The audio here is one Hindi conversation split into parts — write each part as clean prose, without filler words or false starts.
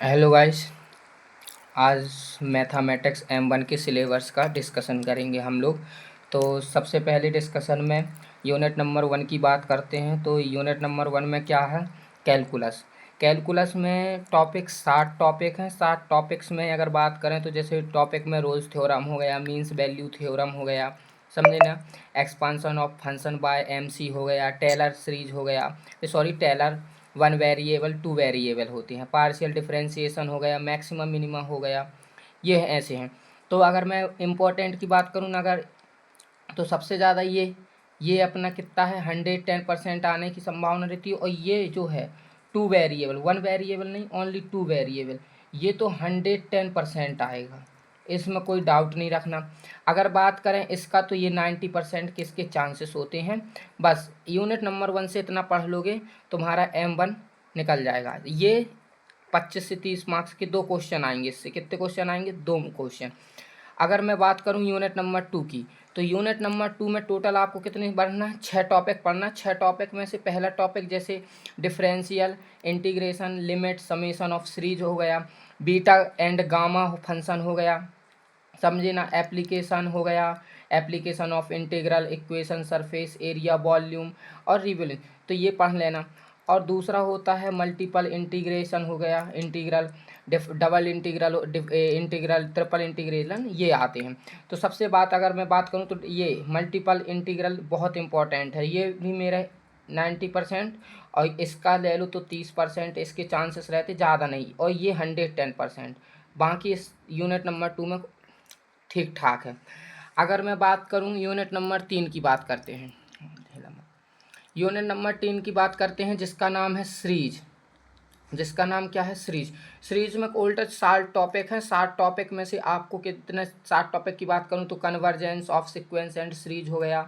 Hello guys. आज मैथमेटिक्स M1 के सिलेबस का डिस्कशन करेंगे हम लोग। तो सबसे पहले डिस्कशन में यूनिट नंबर 1 की बात करते हैं। तो यूनिट नंबर 1 में क्या है? कैलकुलस। कैलकुलस में टॉपिक 60 टॉपिक हैं। 60 टॉपिक्स में अगर बात करें तो जैसे टॉपिक में रोल्स थ्योरम हो गया, मीन्स वैल्यू थ्योरम हो गया, समझे ना, expansion of function by MC हो गया, टेलर सीरीज हो गया, Taylor one variable two variable होते हैं, पार्शियल डिफरेंशिएशन हो गया, मैक्सिमम मिनिमम हो गया, ये ऐसे हैं। तो अगर मैं इम्पोर्टेंट की बात करूँ ना, अगर तो सबसे ज़्यादा ये अपना कितना है, 110% आने की संभावना रहती है। और ये जो है टू वेरिएबल, वन वेरिएबल नहीं, ओनली टू वेरिएबल, ये तो 110% आएगा, इसमें कोई डाउट नहीं रखना। अगर बात करें इसका तो ये 90% के इसके चांसेस होते हैं। बस यूनिट नंबर 1 से इतना पढ़ लोगे तुम्हारा M1 निकल जाएगा। ये 25 से 30 मार्क्स के 2 क्वेश्चन आएंगे। इससे कितने क्वेश्चन आएंगे? 2 क्वेश्चन। अगर मैं बात करूं यूनिट नंबर 2 की, तो यूनिट नंबर 2 में टोटल आपको कितने पढ़ना है? 6 टॉपिक पढ़ना है। 6 टॉपिक में से पहला टॉपिक जैसे differential, integration, limit, summation of series हो गया, बीटा एंड गामा फंक्शन हो गया, समझे ना, एप्लीकेशन हो गया, application of integral equation, surface area, volume और रिवोल्यूशन, तो ये पढ़ लेना। और दूसरा होता है मल्टीपल इंटीग्रेशन हो गया, integral, double integral, integral, triple integration, ये आते हैं। तो सबसे बात अगर मैं बात करूँ तो ये मल्टीपल इंटीग्रल बहुत इंपॉर्टेंट है, ये भी मेरे 90%, और इसका ले लो तो 30% इसके चांसेस रहते, ज़्यादा नहीं, और ये 110%। बाकी इस यूनिट नंबर 2 में ठीक ठाक है। अगर मैं बात करूं यूनिट नंबर 3 की बात करते हैं। यूनिट नंबर 3 की बात करते हैं जिसका नाम है सीरीज। जिसका नाम क्या है? सीरीज। सीरीज में उल्टा 60 टॉपिक हैं। 60 टॉपिक में से आपको कितने, 60 टॉपिक की बात करूं तो convergence of sequence and series हो गया,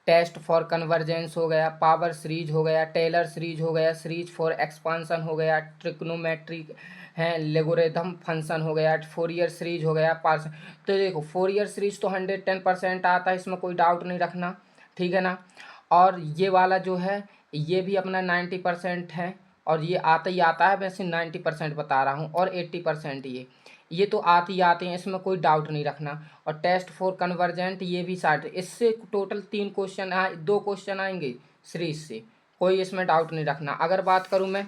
टेस्ट फॉर कन्वर्जेंस हो गया, पावर सीरीज हो गया, टेलर सीरीज हो गया, सीरीज फॉर एक्सपांसन हो गया, ट्रिग्नोमेट्रिक है, लेगोरिथम फंक्शन हो गया, फोरियर सीरीज हो गया, पार्स। तो देखो फोरियर सीरीज तो 110% आता है, इसमें कोई डाउट नहीं रखना, ठीक है ना। और ये वाला जो है ये भी अपना 90% है, और ये आता ही आता है, वैसे 90% बता रहा हूँ, और 80% ये तो आते ही आते हैं, इसमें कोई डाउट नहीं रखना। और टेस्ट फॉर कन्वर्जेंट ये भी 60, इससे टोटल 3 क्वेश्चन 2 क्वेश्चन आएंगे सीरीज से, कोई इसमें डाउट नहीं रखना। अगर बात करूँ मैं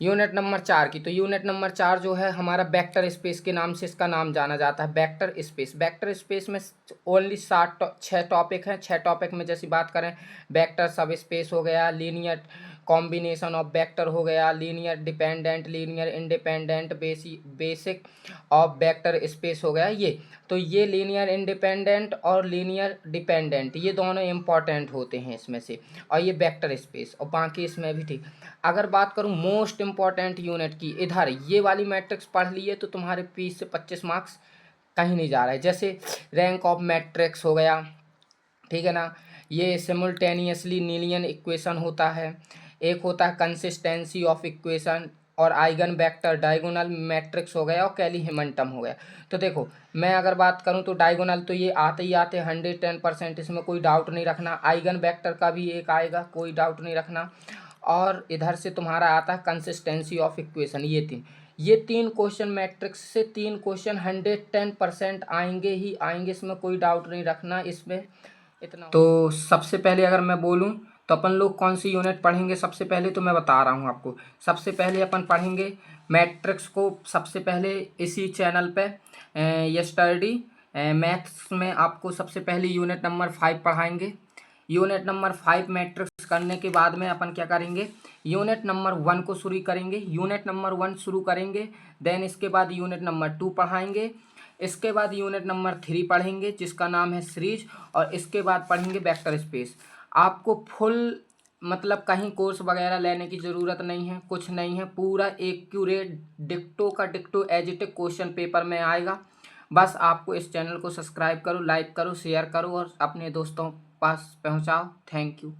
यूनिट नंबर 4 की, तो यूनिट नंबर 4 जो है हमारा वेक्टर स्पेस के नाम से इसका नाम जाना जाता है, वेक्टर स्पेस। वेक्टर स्पेस में ओनली 6 टॉपिक हैं। 6 टॉपिक में जैसी बात करें, वेक्टर सब स्पेस हो गया, लीनियर कॉम्बिनेशन ऑफ वेक्टर हो गया, linear dependent, linear independent, basic of vector space हो गया। तो ये लीनियर इंडिपेंडेंट और लीनियर डिपेंडेंट ये दोनों इंपॉर्टेंट होते हैं इसमें से, और ये वेक्टर स्पेस, और बाकी इसमें भी ठीक। अगर बात करूं मोस्ट इम्पॉर्टेंट यूनिट की, इधर ये वाली मैट्रिक्स पढ़ लिए तो तुम्हारे 20 से 25 मार्क्स कहीं नहीं जा रहा है। जैसे रैंक ऑफ मैट्रिक्स हो गया, ठीक है ना, ये सिमुल्टेनियसली लीनियर इक्वेशन होता है, एक होता है कंसिस्टेंसी ऑफ इक्वेशन, और आइगन वेक्टर, डायगोनल मैट्रिक्स हो गया, और कैली हेमंटम हो गया। तो देखो मैं अगर बात करूं तो डायगोनल तो ये आते ही आते 110%, इसमें कोई डाउट नहीं रखना। आइगन वेक्टर का भी एक आएगा, कोई डाउट नहीं रखना। और इधर से तुम्हारा आता है कंसिस्टेंसी ऑफ इक्वेशन, ये तीन क्वेश्चन मैट्रिक्स से 3 क्वेश्चन 110% आएंगे ही आएंगे, इसमें कोई डाउट नहीं रखना। इसमें इतना तो सबसे पहले अगर मैं बोलूं तो अपन लोग कौन सी यूनिट पढ़ेंगे, सबसे पहले तो मैं बता रहा हूं आपको। सबसे पहले अपन पढ़ेंगे मैट्रिक्स को, सबसे पहले इसी चैनल पे यस्टरडे मैथ्स में आपको सबसे पहले यूनिट नंबर 5 पढ़ाएंगे। यूनिट नंबर 5 मैट्रिक्स करने के बाद में अपन क्या करेंगे, यूनिट नंबर 1 को शुरू करेंगे। यूनिट नंबर 1 शुरू करेंगे, देन इसके बाद यूनिट नंबर 2 पढ़ाएंगे, इसके बाद यूनिट नंबर 3 पढ़ेंगे जिसका नाम है सीरीज, और इसके बाद पढ़ेंगे वेक्टर स्पेस। आपको फुल मतलब कहीं कोर्स वगैरह लेने की ज़रूरत नहीं है, कुछ नहीं है, पूरा एक्यूरेट डिक्टो का डिक्टो एज इट क्वेश्चन पेपर में आएगा। बस आपको इस चैनल को सब्सक्राइब करो, लाइक करो, शेयर करो, और अपने दोस्तों पास पहुंचाओ। Thank you.